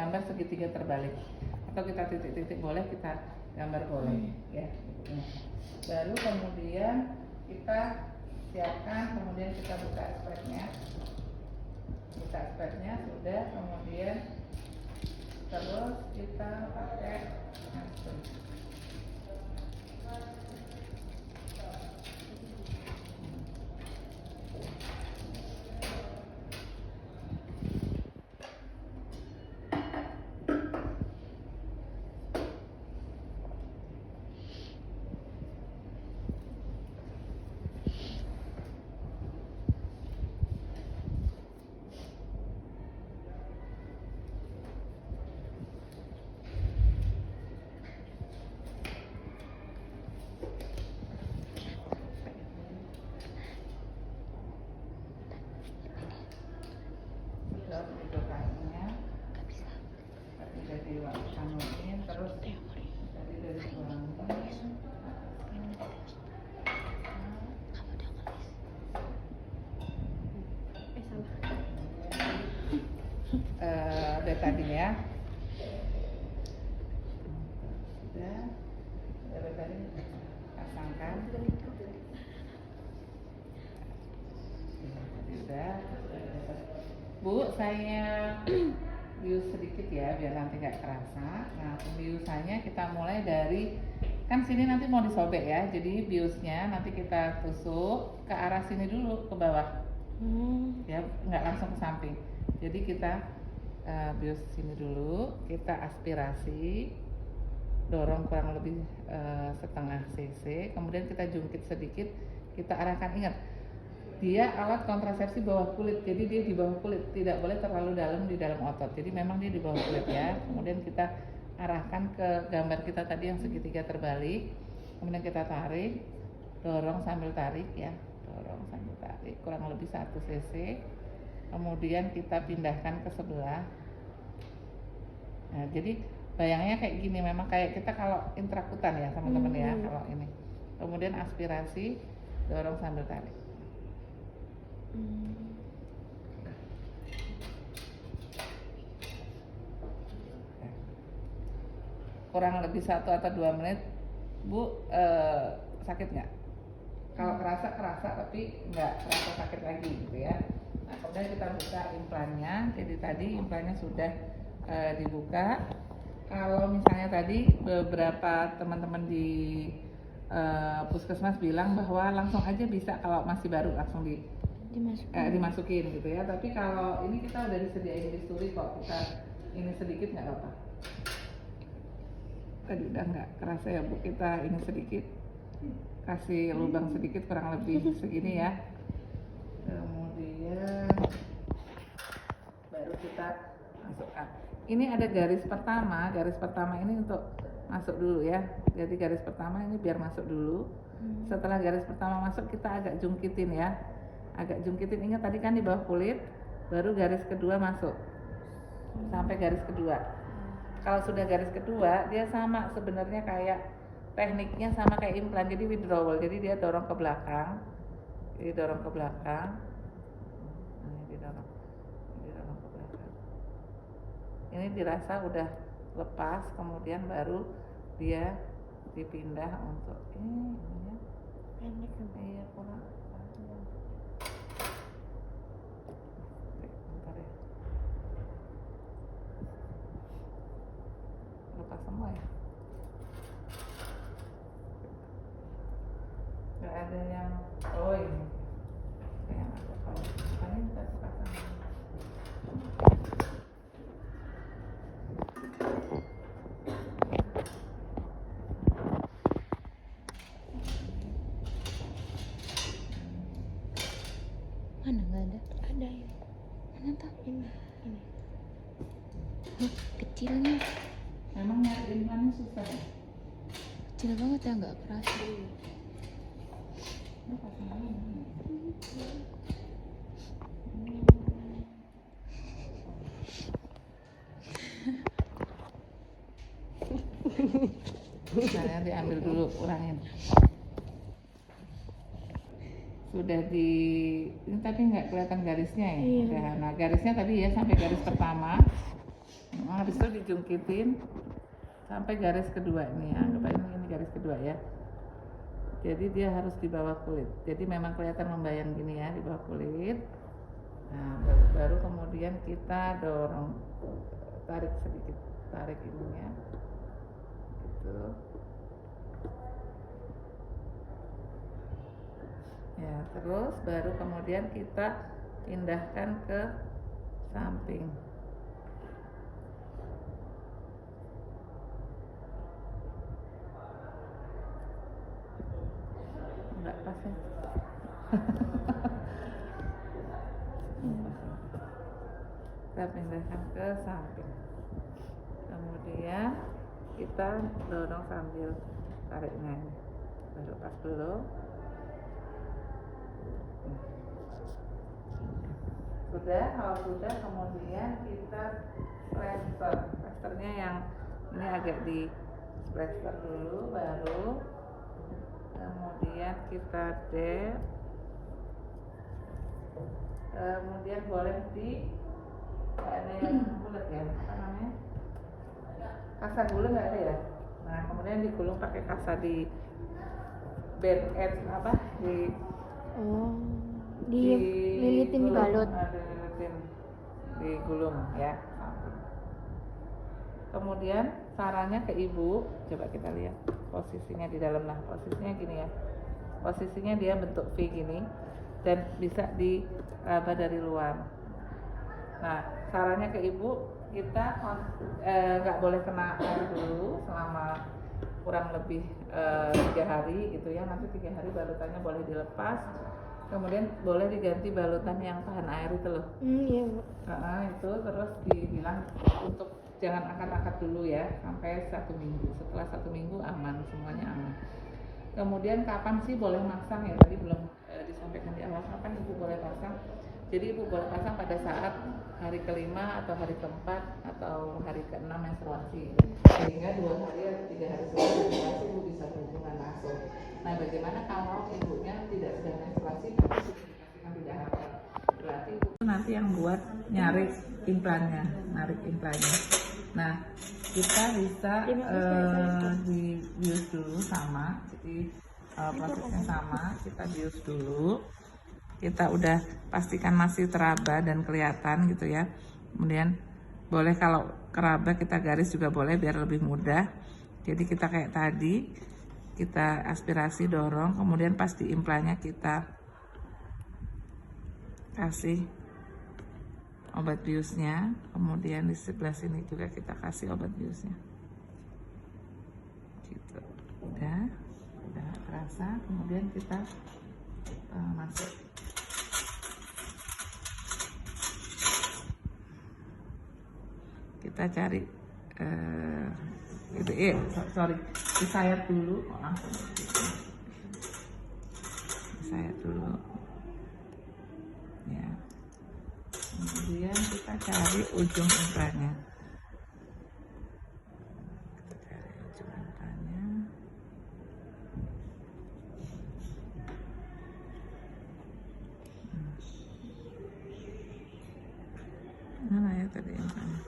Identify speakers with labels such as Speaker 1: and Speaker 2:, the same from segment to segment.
Speaker 1: gambar segitiga terbalik, atau kita titik-titik boleh, kita gambar boleh ya. Baru kemudian kita siapkan, kemudian kita buka aspeknya. Buka aspeknya sudah, kemudian terus kita pakai aspek. Itu kainnya tapi jadi anuin terus tadi dari dari tadi ya sudah dari tadi pasangkan sudah. Bu, saya bius sedikit ya biar nanti nggak kerasa. Nah, pembiusannya kita mulai dari, kan sini nanti mau disobek ya, jadi biusnya nanti kita tusuk ke arah sini dulu, ke bawah ya, nggak langsung ke samping. Jadi kita bius sini dulu, kita aspirasi, dorong kurang lebih setengah cc, kemudian kita jungkit sedikit, kita arahkan. Ingat, dia alat kontrasepsi bawah kulit, jadi dia di bawah kulit, tidak boleh terlalu dalam di dalam otot, jadi memang dia di bawah kulit ya. Kemudian kita arahkan ke gambar kita tadi yang segitiga terbalik, kemudian kita tarik, dorong sambil tarik ya, dorong sambil tarik kurang lebih 1 cc, kemudian kita pindahkan ke sebelah. Nah, jadi bayangnya kayak gini, memang kayak kita kalau intrakutan ya teman-teman ya, kalau ini. Kemudian aspirasi, dorong sambil tarik. Kurang lebih 1 atau 2 menit, Bu. Sakit nggak? Kalau kerasa tapi nggak kerasa sakit lagi gitu ya. Nah, kemudian kita buka implannya. Jadi tadi implannya sudah dibuka. Kalau misalnya tadi beberapa teman-teman di puskesmas bilang bahwa langsung aja bisa, kalau masih baru langsung dimasukin gitu ya. Tapi kalau ini kita udah disediain bisturi kok, kita ini sedikit nggak apa-apa. Tadi udah nggak kerasa ya Bu, kita ini sedikit, kasih lubang sedikit kurang lebih segini ya. Kemudian baru kita masukkan. Ini ada garis pertama ini untuk masuk dulu ya. Jadi garis pertama ini biar masuk dulu. Setelah garis pertama masuk, kita agak jungkitin ya. Agak jungkitin, ingat tadi kan di bawah kulit, baru garis kedua masuk sampai garis kedua. Kalau sudah garis kedua, dia sama sebenarnya, kayak tekniknya sama kayak implan, jadi withdrawal, jadi dia dorong ke belakang, ini dorong ke belakang, ini didorong ke belakang. Ini dirasa udah lepas, kemudian baru dia dipindah untuk ini ya. Pendek ya, kurang. Lepas semua ya, nggak ada yang ini yang ada kalau ini kita pasang.
Speaker 2: Mana nggak ada? Ada ya. Mana tak ini? Kecilnya.
Speaker 1: Memang nyari implannya susah ya?
Speaker 2: Kecil banget ya, nggak kerasa.
Speaker 1: Saya diambil dulu, kurangin. Sudah di ini tapi nggak kelihatan garisnya ya.
Speaker 2: Iya.
Speaker 1: Nah, garisnya tadi ya sampai garis pertama. Habis itu dijungkitin sampai garis kedua ini. Anggap aja ini garis kedua ya. Jadi dia harus di bawah kulit. Jadi memang kelihatan membayang gini ya di bawah kulit. Nah, baru kemudian kita dorong, tarik sedikit, tarik ininya, gitu. Ya, terus baru kemudian kita pindahkan ke samping. Enggak pas ya. Kita pindahkan ke samping. Kemudian kita dorong sambil tariknya. Baru pas dulu. Sudah, kalau sudah kemudian kita plaster. Plasternya yang ini agak di plaster dulu, baru kemudian kita dep. Kemudian boleh di ada yang bulat ya, apa namanya? Kasa gulung nggak ada ya? Nah, kemudian digulung pakai kasa di band edge apa di
Speaker 2: dililitin dibalut.
Speaker 1: Dililitin digulung ya. Kemudian caranya ke ibu, coba kita lihat posisinya di dalam. Nah, posisinya gini ya. Posisinya dia bentuk V gini dan bisa diraba dari luar. Nah, caranya ke ibu, kita nggak boleh kena air dulu selama kurang lebih 3 hari gitu ya. Nanti 3 hari balutannya boleh dilepas, kemudian boleh diganti balutan yang tahan air itu loh.
Speaker 2: Iya Bu.
Speaker 1: Itu terus dibilang untuk jangan angkat-angkat dulu ya sampai 1 minggu. Setelah 1 minggu aman, semuanya aman. Kemudian kapan sih boleh masang ya, tadi belum disampaikan di awal, kapan ibu boleh pasang. Jadi ibu boleh pasang pada saat hari ke-5 atau hari ke-4 atau hari ke-6 menstruasi. Sehingga 2 hari atau 3 hari sebelum menstruasi ibu bisa berhubungan langsung. Nah, bagaimana kalau ibunya tidak sedang menstruasi tapi sudah dikasihkan tidak hamil? Berarti ibu nanti yang buat narik implannya. Nah, kita bisa dibius dulu sama. Jadi prosesnya sama, kita bius dulu. Kita udah pastikan masih teraba dan kelihatan gitu ya. Kemudian boleh kalau keraba kita garis juga boleh biar lebih mudah. Jadi kita kayak tadi, kita aspirasi dorong, kemudian pas di implannya kita kasih obat biusnya, kemudian di sebelah sini juga kita kasih obat biusnya. Gitu. Udah terasa, kemudian kita masuk. Kita cari disayat dulu, disayat dulu ya. Kemudian kita cari ujung implannya. Mana ya tadi implannya?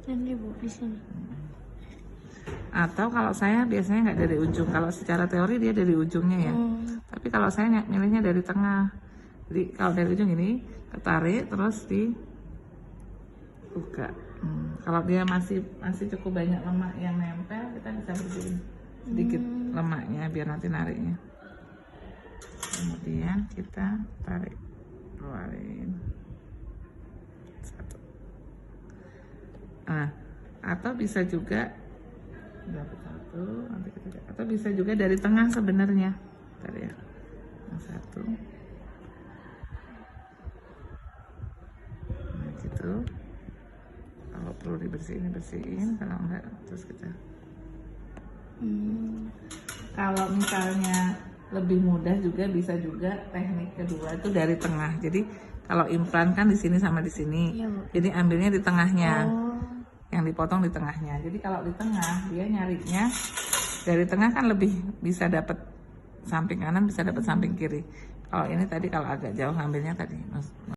Speaker 2: Ini Bu di sini.
Speaker 1: Atau kalau saya biasanya nggak dari ujung, kalau secara teori dia dari ujungnya ya. Tapi kalau saya milihnya dari tengah. Jadi kalau dari ujung ini ketarik terus dibuka. Kalau dia masih cukup banyak lemak yang nempel, kita bisa bersihin sedikit lemaknya biar nanti nariknya. Kemudian kita tarik, keluarin. Nah, atau bisa juga atau bisa juga dari tengah sebenarnya. Bentar ya. Yang satu. Nah, gitu. Kalau perlu bersihin, kalau enggak terus kita. Kalau misalnya lebih mudah juga bisa juga teknik kedua itu dari tengah. Jadi kalau implan kan di sini sama di sini.
Speaker 2: Iya,
Speaker 1: jadi ambilnya di tengahnya. Yang dipotong di tengahnya. Jadi kalau di tengah dia nyariknya dari tengah kan lebih bisa dapat samping kanan bisa dapat samping kiri. Kalau ini tadi kalau agak jauh ngambilnya tadi, Mas.